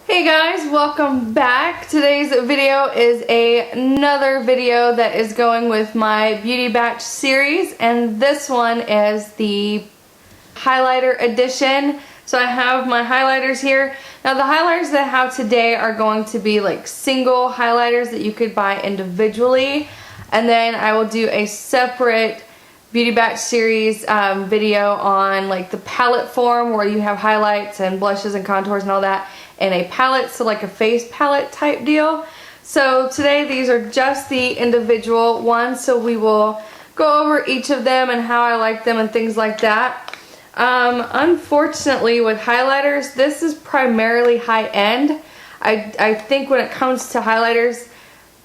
Hey guys, welcome back. Today's video is another video that is going with my Beauty Batch series, and this one is the highlighter edition. So I have my highlighters here. Now the highlighters that I have today are going to be like single highlighters that you could buy individually, and then I will do a separate Beauty Batch series video on like the palette form where you have highlights and blushes and contours and all that in a palette, so like a face palette type deal. So today these are just the individual ones, so we will go over each of them and how I like them and things like that. Unfortunately with highlighters, this is primarily high end. I think when it comes to highlighters,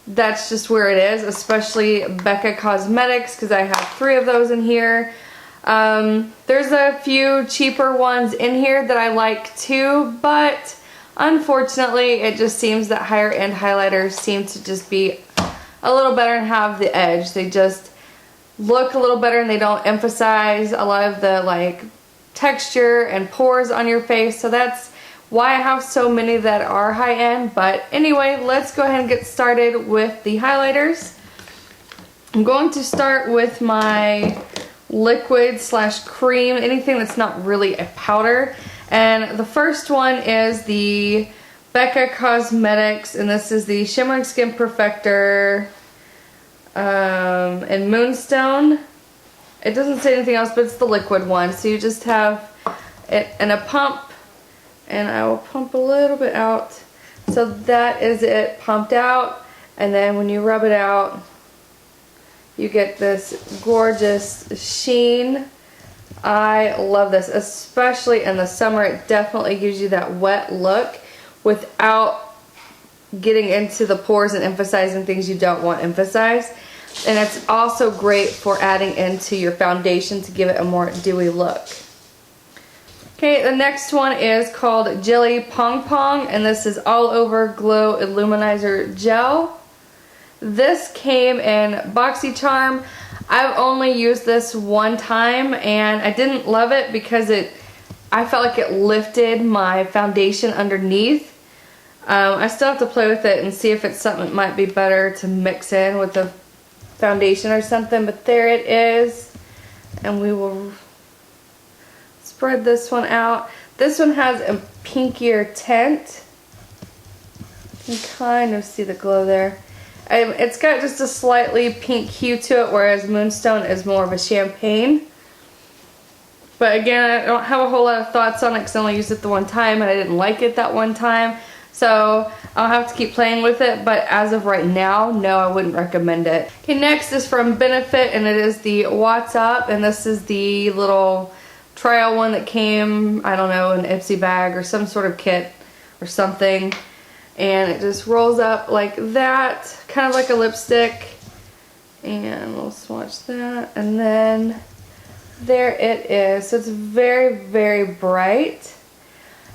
that's just where it is, especially Becca Cosmetics, because I have 3 of those in here. There's a few cheaper ones in here that I like too, but unfortunately it just seems that higher end highlighters seem to just be a little better and have the edge. They just look a little better and they don't emphasize a lot of the like texture and pores on your face, so that's why I have so many that are high end. But anyway, let's go ahead and get started with the highlighters. I'm going to start with my liquid slash cream, anything that's not really a powder. And the first one is the Becca Cosmetics, and this is the Shimmering Skin Perfector in Moonstone. It doesn't say anything else, but it's the liquid one. So you just have it in a pump, and I will pump a little bit out. So that is it pumped out, and then when you rub it out, you get this gorgeous sheen. I love this, especially in the summer. It definitely gives you that wet look without getting into the pores and emphasizing things you don't want emphasized. And it's also great for adding into your foundation to give it a more dewy look. Okay, the next one is called Jelly Pong Pong, and this is All Over Glow Illuminizer Gel. This came in BoxyCharm. I've only used this one time and I didn't love it because I felt like it lifted my foundation underneath. I still have to play with it and see if it's something that might be better to mix in with the foundation or something, but there it is. And we will spread this one out. This one has a pinkier tint. You can kind of see the glow there. It's got just a slightly pink hue to it, whereas Moonstone is more of a champagne. But again, I don't have a whole lot of thoughts on it because I only used it the one time and I didn't like it that one time. So I'll have to keep playing with it, but as of right now, no, I wouldn't recommend it. Okay, next is from Benefit, and it is the What's Up, and this is the little trial one that came, I don't know, an Ipsy bag or some sort of kit or something. And it just rolls up like that, kind of like a lipstick. And we'll swatch that, and then there it is. So it's very, very bright.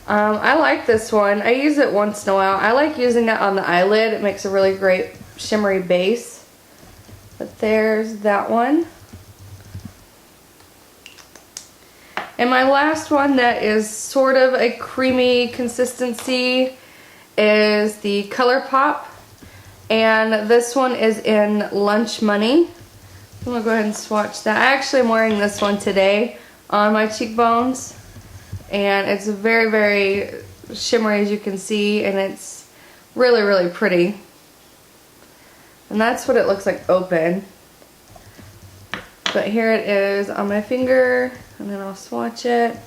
I like this one. I use it once in a while. I like using it on the eyelid. It makes a really great shimmery base. But there's that one. And my last one that is sort of a creamy consistency is the ColourPop, and this one is in Lunch Money. I'm gonna go ahead and swatch that. I actually am wearing this one today on my cheekbones, and it's very, very shimmery, as you can see, and it's really, really pretty. And that's what it looks like open. But here it is on my finger, and then I'll swatch it.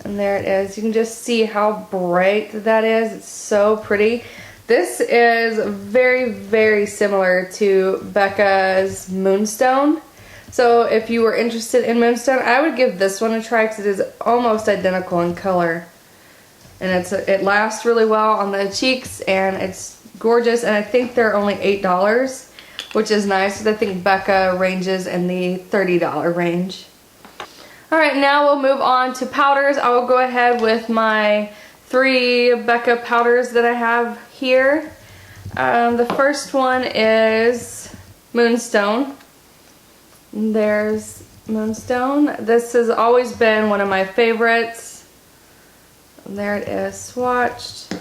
And there it is. You can just see how bright that is. It's so pretty. This is very, very similar to Becca's Moonstone. So if you were interested in Moonstone, I would give this one a try because it is almost identical in color. And it lasts really well on the cheeks, and it's gorgeous. And I think they're only $8, which is nice because I think Becca ranges in the $30 range. Alright, now we'll move on to powders. I will go ahead with my 3 Becca powders that I have here. The first one is Moonstone. There's Moonstone. This has always been one of my favorites. And there it is, swatched.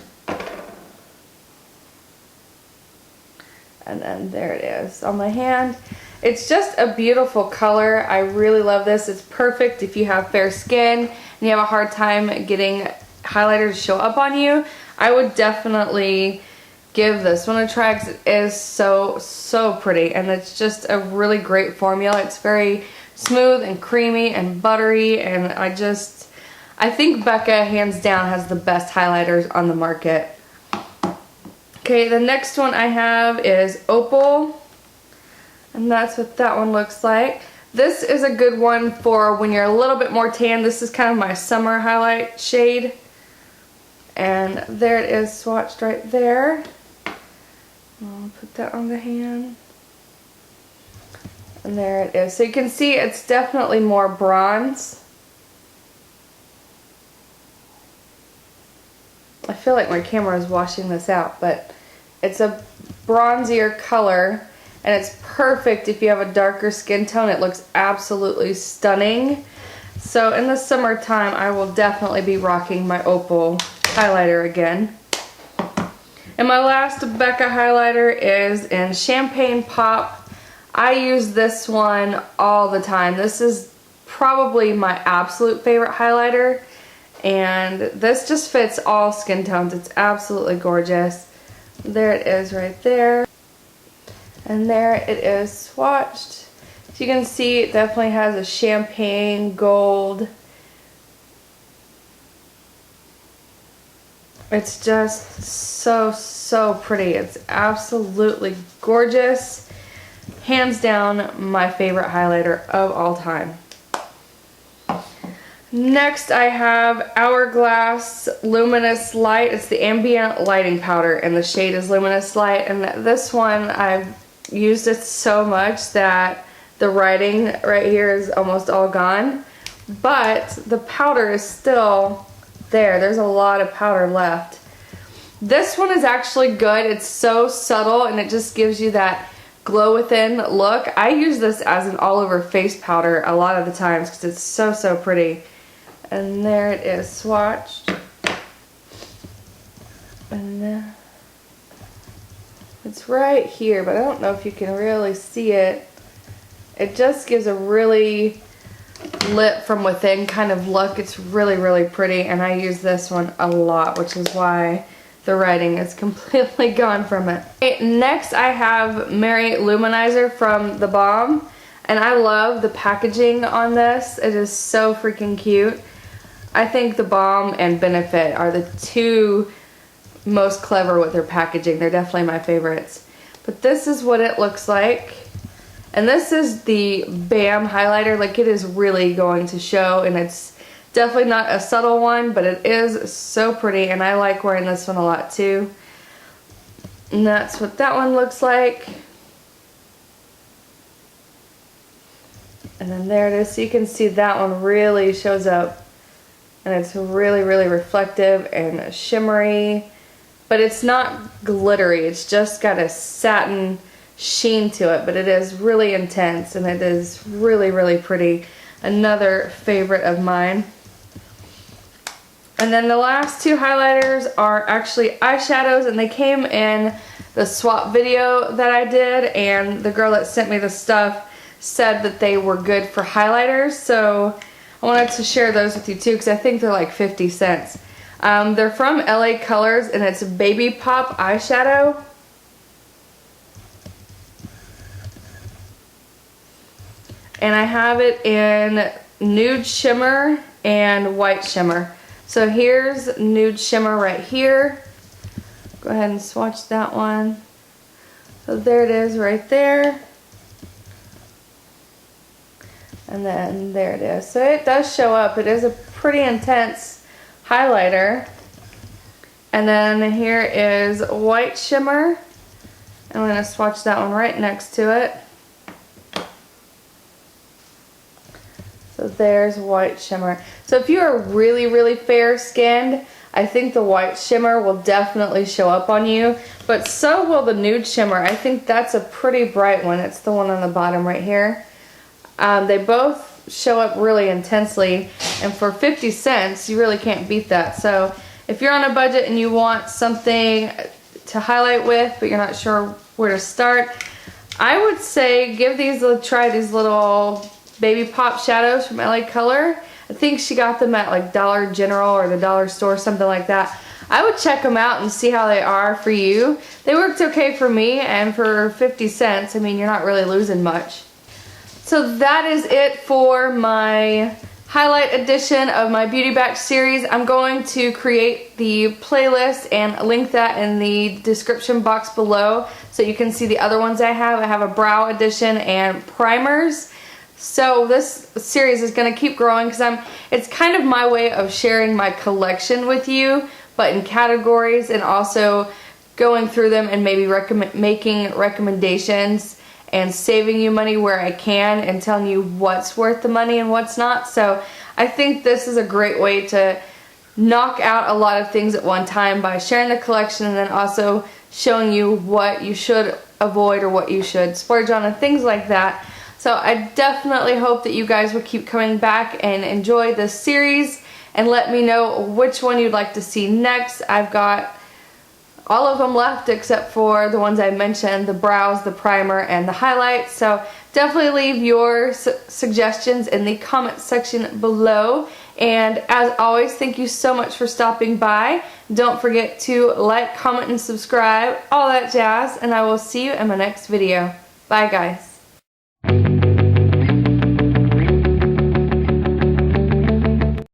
And then there it is on my hand. It's just a beautiful color. I really love this. It's perfect if you have fair skin and you have a hard time getting highlighter to show up on you. I would definitely give this one a try because it is so pretty, and it's just a really great formula. It's very smooth and creamy and buttery, and I think Becca hands down has the best highlighters on the market. Okay, the next one I have is Opal, and that's what that one looks like. This is a good one for when you're a little bit more tan. This is kind of my summer highlight shade. And there it is swatched right there. I'll put that on the hand. And there it is. So you can see it's definitely more bronze. I feel like my camera is washing this out, but it's a bronzier color, and it's perfect if you have a darker skin tone. It looks absolutely stunning. So in the summertime, I will definitely be rocking my Opal highlighter again. And my last Becca highlighter is in Champagne Pop. I use this one all the time. This is probably my absolute favorite highlighter, and this just fits all skin tones. It's absolutely gorgeous. There it is right there. And there it is swatched. So you can see it definitely has a champagne gold. It's just so pretty. It's absolutely gorgeous. Hands down my favorite highlighter of all time. Next I have Hourglass Luminous Light. It's the ambient lighting powder, and the shade is Luminous Light. And this one, I've used it so much that the writing right here is almost all gone, but the powder is still there. There's a lot of powder left. This one is actually good. It's so subtle, and it just gives you that glow within look. I use this as an all over face powder a lot of the times because it's so pretty. And there it is swatched. And it's right here, but I don't know if you can really see it. It just gives a really lit from within kind of look. It's really pretty, and I use this one a lot, which is why the writing is completely gone from it. Okay, next I have Mary Luminizer from The Balm, and I love the packaging on this. It is so freaking cute. I think The Balm and Benefit are the two most clever with their packaging. They're definitely my favorites. But this is what it looks like. And this is the Bam highlighter. Like, it is really going to show, and it's definitely not a subtle one, but it is so pretty, and I like wearing this one a lot too. And that's what that one looks like. And then there it is. So you can see that one really shows up. And it's really reflective and shimmery. But it's not glittery. It's just got a satin sheen to it. But it is really intense, and it is really pretty. Another favorite of mine. And then the last two highlighters are actually eyeshadows, and they came in the swap video that I did, and the girl that sent me the stuff said that they were good for highlighters, so I wanted to share those with you too because I think they're like 50 cents. They're from LA Colors, and it's Baby Pop eyeshadow. And I have it in nude shimmer and white shimmer. So here's nude shimmer right here. Go ahead and swatch that one. So there it is right there. And then there it is. So it does show up. It is a pretty intense highlighter. And then here is white shimmer. I'm going to swatch that one right next to it. So there's white shimmer. So if you are really fair skinned, I think the white shimmer will definitely show up on you, but so will the nude shimmer. I think that's a pretty bright one. It's the one on the bottom right here. They both show up really intensely, and for 50 cents you really can't beat that. So if you're on a budget and you want something to highlight with, but you're not sure where to start, I would say give these try these little Baby Pop shadows from LA Color. I think she got them at like Dollar General or the dollar store, something like that. I would check them out and see how they are for you. They worked okay for me, and for 50 cents, I mean, you're not really losing much. So that is it for my highlight edition of my Beauty Bash series. I'm going to create the playlist and link that in the description box below so you can see the other ones I have. I have a brow edition and primers. So this series is going to keep growing because it's kind of my way of sharing my collection with you, but in categories, and also going through them and maybe making recommendations and saving you money where I can and telling you what's worth the money and what's not. So I think this is a great way to knock out a lot of things at one time by sharing the collection and then also showing you what you should avoid or what you should splurge on and things like that. So I definitely hope that you guys will keep coming back and enjoy this series and let me know which one you'd like to see next. I've got all of them left except for the ones I mentioned, the brows, the primer, and the highlights. So definitely leave your suggestions in the comment section below. And as always, thank you so much for stopping by. Don't forget to like, comment, and subscribe, all that jazz, and I will see you in my next video. Bye guys.